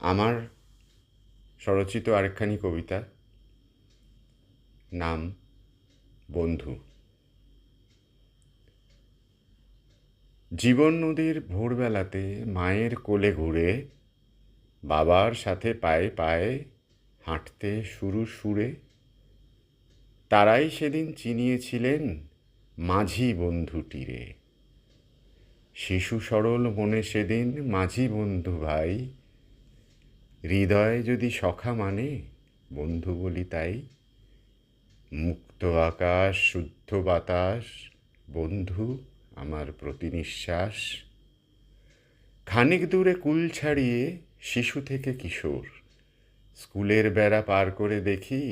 আমার স্বরচিত আরেকখানি কবিতা, নাম বন্ধু। জীবন নদীর ভোরবেলাতে মায়ের কোলে ঘুরে, বাবার সাথে পায়ে পায়ে হাঁটতে শুরু সুরে, তারাই সেদিন চিনিয়েছিলেন মাঝি বন্ধুটিরে। শিশু সরল মনে সেদিন মাঝি বন্ধু ভাই, হৃদয় যদি সখা মানে বন্ধু বলি তাই। মুক্ত আকাশ শুদ্ধ বাতাস বন্ধু আমার প্রতি নিঃশ্বাস। খানিক দূরে কুল ছাড়িয়ে শিশু থেকে কিশোর, স্কুলের বেড়া পার করে দেখি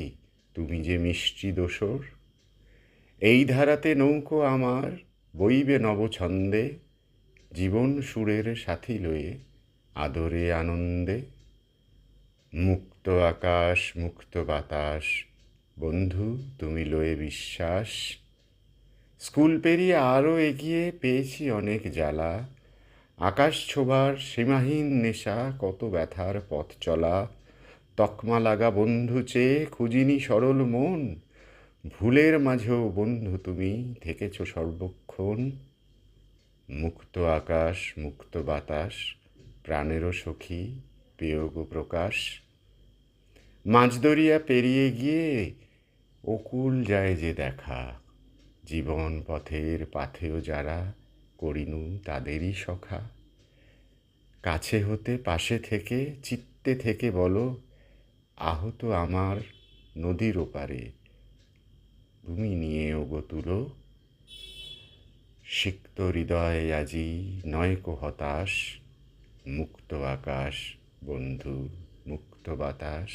তুমি যে মিষ্টি দোসর। এই ধারাতে নৌকো আমার বইবে নবছন্দে, জীবন সুরের সাথী লয়ে আদরে আনন্দে। মুক্ত আকাশ মুক্ত বাতাস বন্ধু তুমি লয়ে বিশ্বাস। স্কুল পেরিয়ে আরও এগিয়ে পেয়েছি অনেক জ্বালা, আকাশ ছোবার সীমাহীন নেশা কত ব্যথার পথ চলা। তকমা লাগা বন্ধু চেয়ে খুঁজিনি সরল মন, ভুলের মাঝেও বন্ধু তুমি থেকেছ সর্বক্ষণ। মুক্ত আকাশ মুক্ত বাতাস প্রাণেরও সখী পেয় গো প্রকাশ। মাঝদরিয়া পেরিয়ে গিয়ে অকুল যায় যে দেখা, জীবন পথের পাথেয় যারা করিনু তাদেরই সখা। কাছে হতে পাশে থেকে চিত্তে থেকে বলো, আহত আমার নদীর ওপারে তুমি নিয়ে ওগো তুলো। সিক্ত হৃদয় আজি নয়কো হতাশ, মুক্ত আকাশ বন্ধু মুক্ত বাতাস।